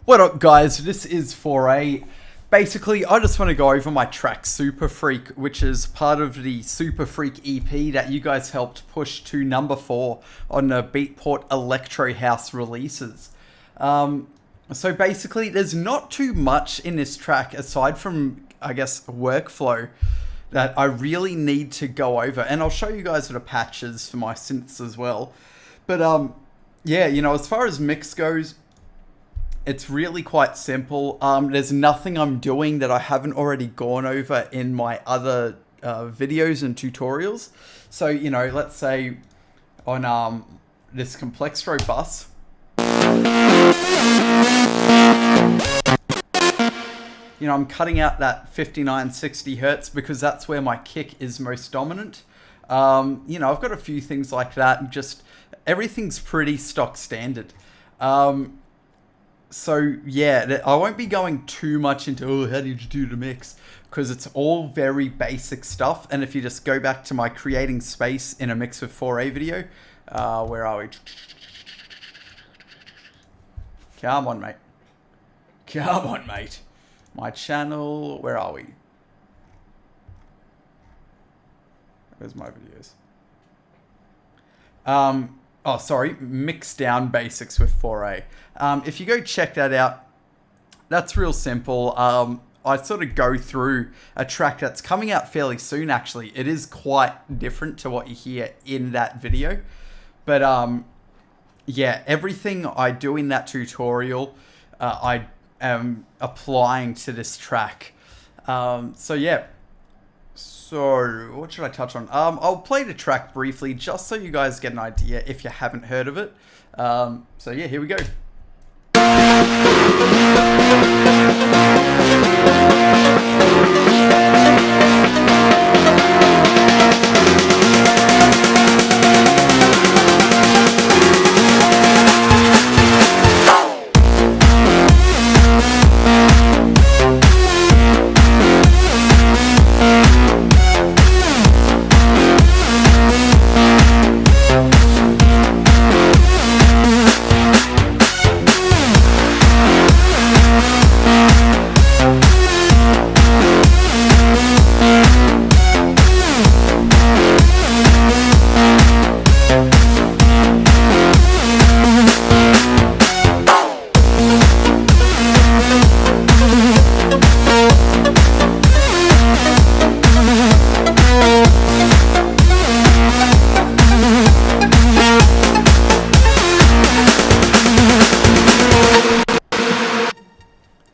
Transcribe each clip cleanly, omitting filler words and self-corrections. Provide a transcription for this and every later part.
What up, guys? This is Faure. Basically, I just want to go over my track Super Freak, which is part of the Super Freak EP that you guys helped push to number 4 on the Beatport Electro House releases. So basically, there's not too much in this track aside from, I guess, workflow that I really need to go over. And I'll show you guys the patches for my synths as well. But yeah, as far as mix goes, it's really quite simple. There's nothing I'm doing that I haven't already gone over in my other videos and tutorials. So, let's say on this complextro bus, I'm cutting out that 59-60 hertz because that's where my kick is most dominant. I've got a few things like that, and just everything's pretty stock standard. So yeah, I won't be going too much into, how did you do the mix? Because it's all very basic stuff. And if you just go back to my creating space in a mix with Faure video, where are we? Come on, mate. Come on, mate. My channel, where are we? Where's my videos? Oh, sorry, Mix Down Basics with Faure. If you go check that out, that's real simple. I sort of go through a track that's coming out fairly soon, actually. It is quite different to what you hear in that video. But yeah, everything I do in that tutorial, I am applying to this track. So yeah. So, what should I touch on? I'll play the track briefly, just so you guys get an idea if you haven't heard of it. So yeah, here we go.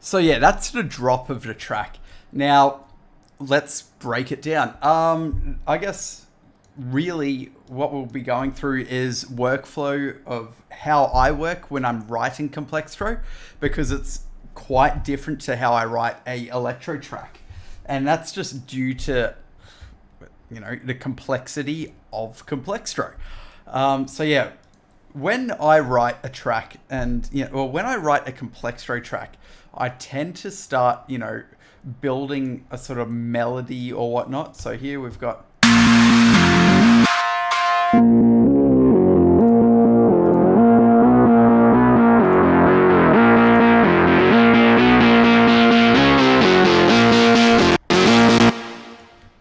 So yeah, that's the drop of the track. Now, let's break it down. I guess really what we'll be going through is workflow of how I work when I'm writing complextro, because it's quite different to how I write a electro track. And that's just due to, the complexity of complextro. So yeah, when I write a track and, when I write a complextro track, I tend to start, building a sort of melody or whatnot. So here we've got.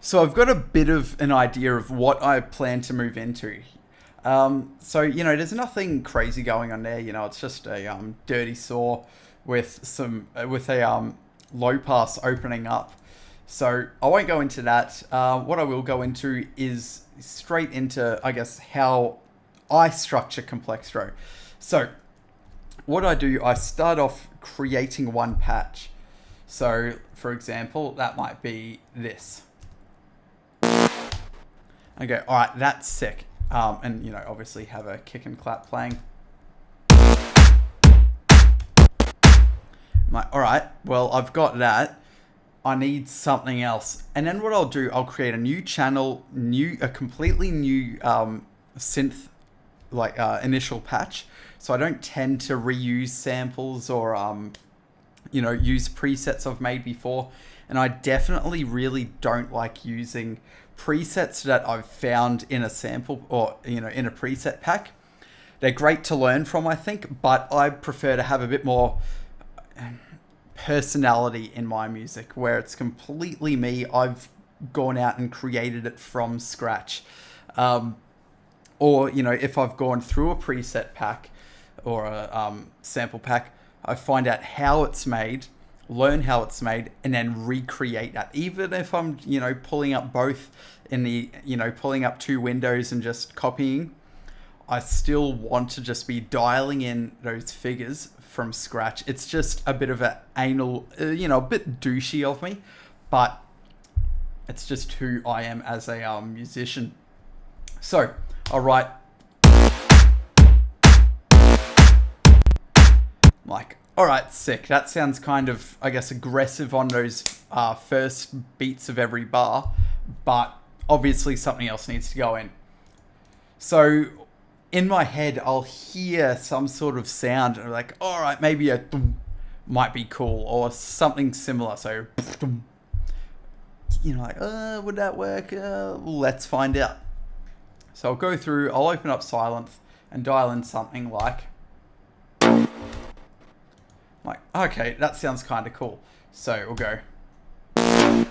So I've got a bit of an idea of what I plan to move into. So, there's nothing crazy going on there. It's just a dirty saw with a low pass opening up. So I won't go into that. What I will go into is straight into, I guess, how I structure complextro. So what I do, I start off creating one patch. So for example, that might be this. Okay, all right, that's sick. And obviously have a kick and clap playing. All right, well, I've got that. I need something else. And then what I'll do, I'll create a new channel, a completely new synth, initial patch. So I don't tend to reuse samples or, use presets I've made before. And I definitely really don't like using presets that I've found in a sample or, in a preset pack. They're great to learn from, I think, but I prefer to have a bit more personality in my music, where it's completely me. I've gone out and created it from scratch. Or, if I've gone through a preset pack or a sample pack, I find out how it's made, learn how it's made, and then recreate that. Even if I'm, pulling up both in the, pulling up two windows and just copying, I still want to just be dialing in those figures from scratch. It's just a bit of an anal, a bit douchey of me, but it's just who I am as a musician. So, all right. Like, all right, sick. That sounds kind of, I guess, aggressive on those first beats of every bar, but obviously something else needs to go in. So in my head, I'll hear some sort of sound and I'm like, all right, maybe a thum might be cool or something similar. So, like, would that work? Let's find out. So I'll go through, I'll open up Synth and dial in something like, okay, that sounds kind of cool. So we'll go, I'm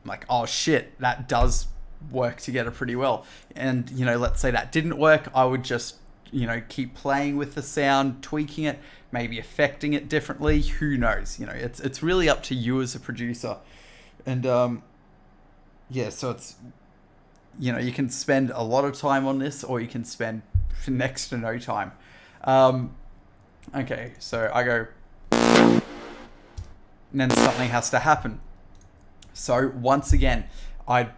like, oh shit, that does work together pretty well. And, let's say that didn't work, I would just, keep playing with the sound, tweaking it, maybe affecting it differently. Who knows? It's really up to you as a producer. And, so it's, you can spend a lot of time on this or you can spend next to no time. Okay, so I go, and then something has to happen. So once again, I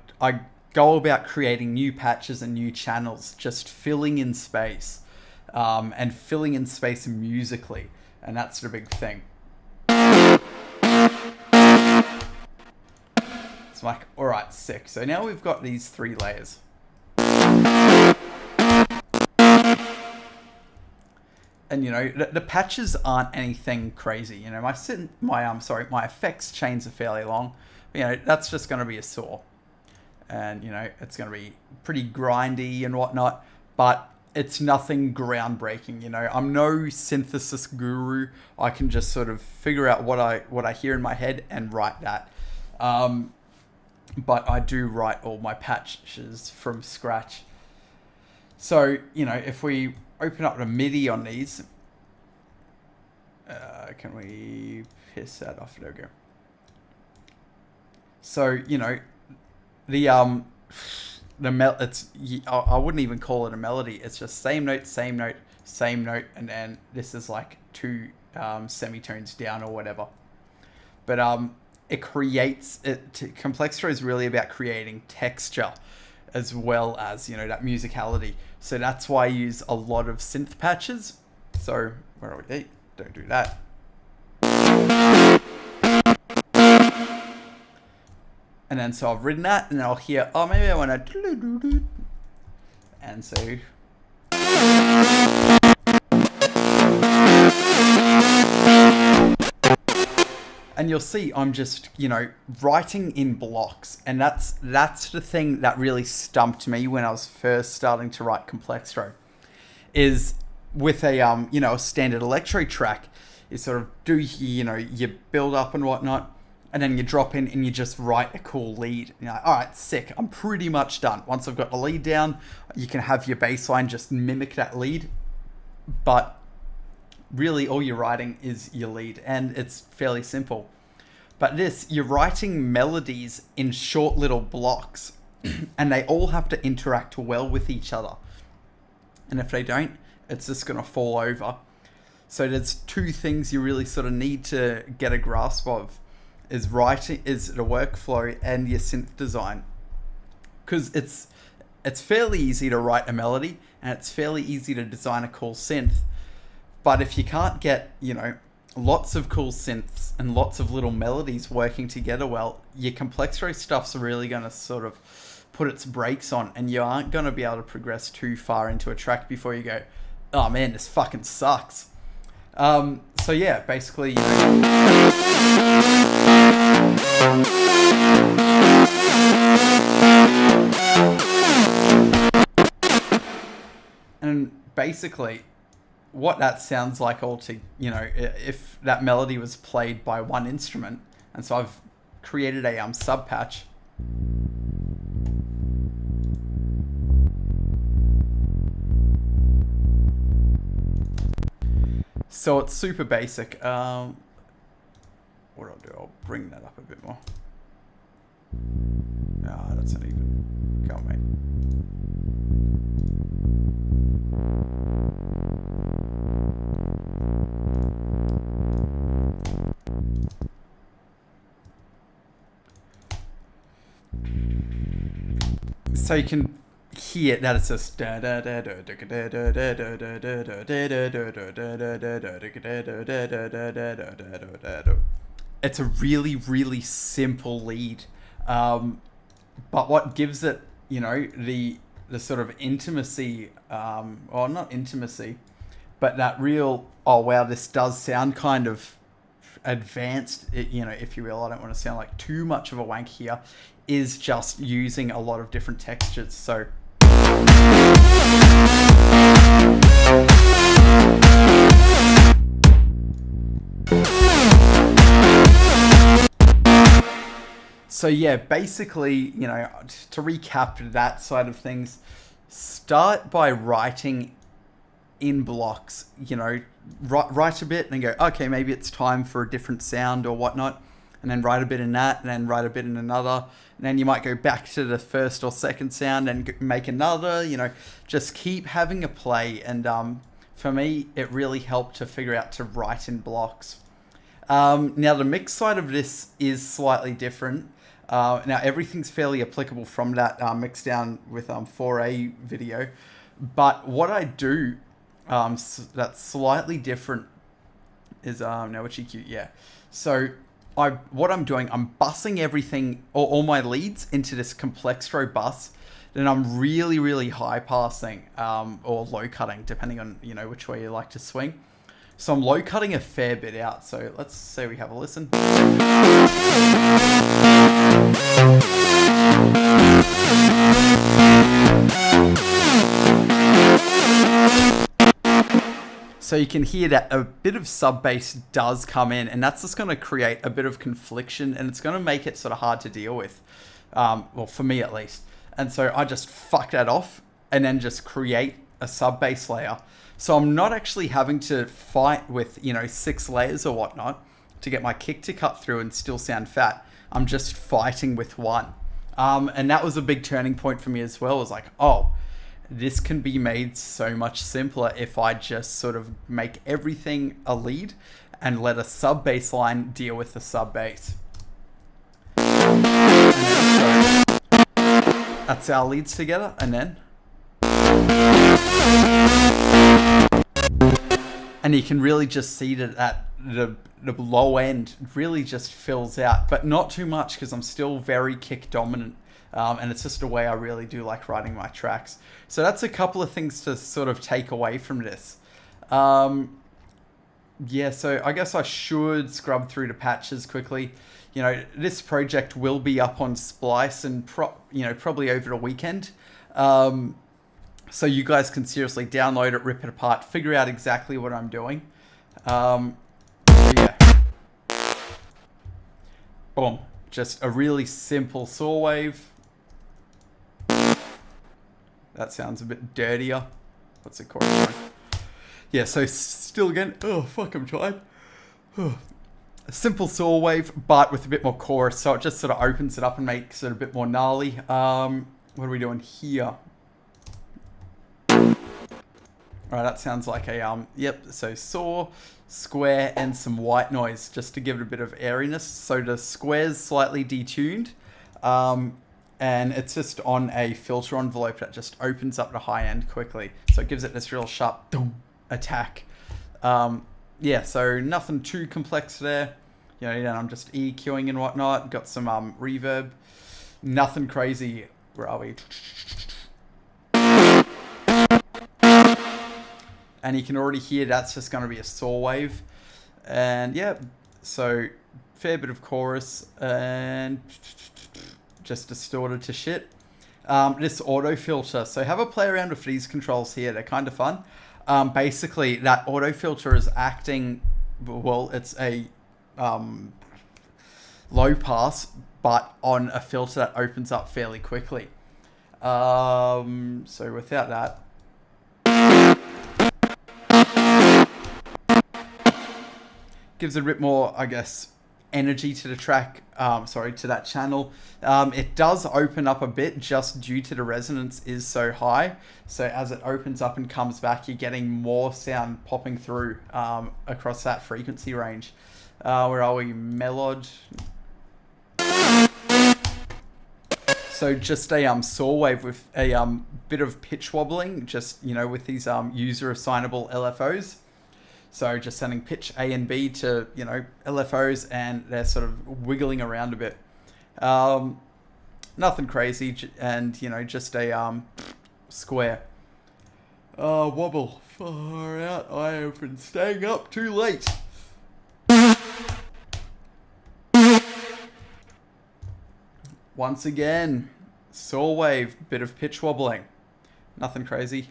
go about creating new patches and new channels, just filling in space, and filling in space musically, and that's the big thing. It's like, all right, sick. So now we've got these 3 layers. And the patches aren't anything crazy. My effects chains are fairly long. But, that's just going to be a saw, and it's going to be pretty grindy and whatnot. But it's nothing groundbreaking. I'm no synthesis guru. I can just sort of figure out what I hear in my head and write that. But I do write all my patches from scratch. So if we open up the MIDI on these, can we piss that off? There we go. So I wouldn't even call it a melody. It's just same note, same note, same note, and then this is like 2 semitones down or whatever. But it creates it. Complextro is really about creating texture, as well as that musicality. So that's why I use a lot of synth patches. So where are we? Hey, don't do that. And then so I've written that, and then I'll hear, oh, maybe I want to, and so. And you'll see I'm just, writing in blocks. And that's the thing that really stumped me when I was first starting to write complextro. Is with a standard electro track, you sort of do, you build up and whatnot, and then you drop in and you just write a cool lead. You're like, all right, sick, I'm pretty much done. Once I've got the lead down, you can have your bass line just mimic that lead. But really all you're writing is your lead, and it's fairly simple. But this, you're writing melodies in short little blocks, and they all have to interact well with each other. And if they don't, it's just going to fall over. So there's 2 things you really sort of need to get a grasp of, is writing, is the workflow, and your synth design. Because it's fairly easy to write a melody, and it's fairly easy to design a cool synth. But if you can't get, lots of cool synths and lots of little melodies working together well, your complextro stuff's really going to sort of put its brakes on, and you aren't going to be able to progress too far into a track before you go, oh man, this fucking sucks. So yeah, basically, and basically, what that sounds like if that melody was played by one instrument. And so I've created a sub patch. So it's super basic. What I'll do, I'll bring that up a bit more. Ah, that's not even. Go on, mate. So you can hear that it's just it's a really, really simple lead, but what gives it, the sort of intimacy, or not intimacy, but that real, oh wow, this does sound kind of advanced, if you will. I don't want to sound like too much of a wank here, is just using a lot of different textures. So yeah, basically, to recap that side of things, start by writing in blocks, write a bit and then go, okay, maybe it's time for a different sound or whatnot, and then write a bit in that, and then write a bit in another, and then you might go back to the first or second sound and make another, just keep having a play. And for me, it really helped to figure out to write in blocks. Now the mix side of this is slightly different. Now everything's fairly applicable from that mix down with Faure video, but what I do that's slightly different is now which EQ, yeah. So what I'm doing, I'm busing everything, all my leads into this complextro bus. Then I'm really, really high passing or low cutting, depending on which way you like to swing. So I'm low cutting a fair bit out. So let's say we have a listen. So you can hear that a bit of sub bass does come in, and that's just going to create a bit of confliction, and it's going to make it sort of hard to deal with. Well, for me at least. And so I just fuck that off and then just create a sub bass layer. So I'm not actually having to fight with, 6 layers or whatnot to get my kick to cut through and still sound fat. I'm just fighting with one. And that was a big turning point for me as well. It was like, oh, this can be made so much simpler if I just sort of make everything a lead and let a sub bass line deal with the sub bass. That's our leads together, and then. And you can really just see that the low end really just fills out, but not too much because I'm still very kick dominant. And it's just a way I really do like writing my tracks. So that's a couple of things to sort of take away from this. Yeah, so I guess I should scrub through the patches quickly. This project will be up on Splice and probably over the weekend. So you guys can seriously download it, rip it apart, figure out exactly what I'm doing. So yeah. Boom. Just a really simple saw wave. That sounds a bit dirtier. What's it called? Yeah, so still again. Oh, fuck, I'm tired. Oh. A simple saw wave, but with a bit more chorus. So it just sort of opens it up and makes it a bit more gnarly. What are we doing here? Alright, that sounds like a, yep, so saw, square, and some white noise, just to give it a bit of airiness. So the square's slightly detuned, and it's just on a filter envelope that just opens up the high end quickly. So it gives it this real sharp boom attack. Yeah, so nothing too complex there. Then I'm just EQing and whatnot. Got some reverb. Nothing crazy. Where are we? And you can already hear that's just going to be a saw wave. And yeah, so fair bit of chorus and just distorted to shit. This auto filter. So have a play around with these controls here. They're kind of fun. Basically, that auto filter is acting, well, it's a low pass, but on a filter that opens up fairly quickly. So without that, gives it a bit more, I guess, energy to the track, to that channel. It does open up a bit just due to the resonance is so high. So as it opens up and comes back, you're getting more sound popping through across that frequency range. Where are we? Melod. So just a saw wave with a bit of pitch wobbling, just, with these user assignable LFOs. So just sending pitch A and B to, LFOs, and they're sort of wiggling around a bit. Nothing crazy, and, just a square. Wobble. Far out. I have been staying up too late. Once again, saw wave, bit of pitch wobbling. Nothing crazy.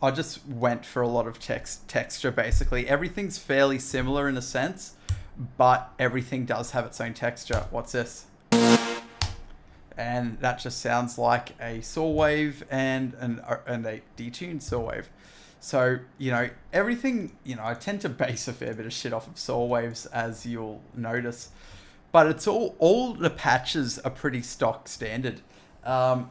I just went for a lot of texture, basically. Everything's fairly similar in a sense, but everything does have its own texture. What's this? And that just sounds like a saw wave and a detuned saw wave. So, everything, I tend to base a fair bit of shit off of saw waves, as you'll notice. But it's all the patches are pretty stock standard. But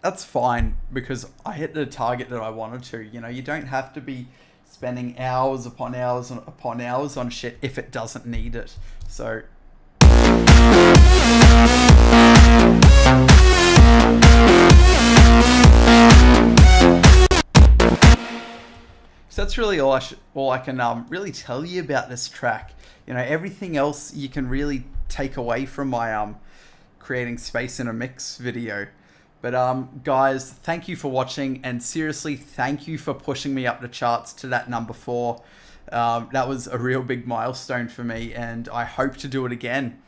that's fine, because I hit the target that I wanted to. You don't have to be spending hours upon hours upon hours on shit if it doesn't need it. So that's really all I can really tell you about this track. Everything else you can really take away from my creating space in a mix video. But guys, thank you for watching, and seriously, thank you for pushing me up the charts to that number 4. That was a real big milestone for me, and I hope to do it again.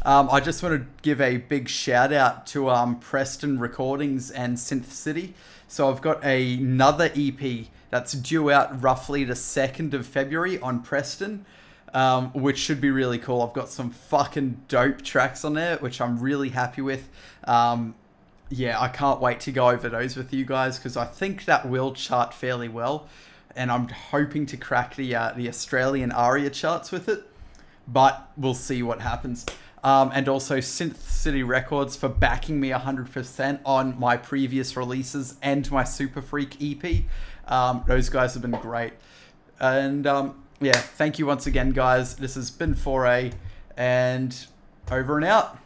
I just want to give a big shout out to Preston Recordings and Synth City. So I've got another EP that's due out roughly the 2nd of February on Preston, which should be really cool. I've got some fucking dope tracks on there, which I'm really happy with. Yeah, I can't wait to go over those with you guys, because I think that will chart fairly well, and I'm hoping to crack the Australian ARIA charts with it, but we'll see what happens. And also Synth City Records for backing me 100% on my previous releases and my Super Freak EP. Those guys have been great. And yeah, thank you once again, guys. This has been Faure, and over and out.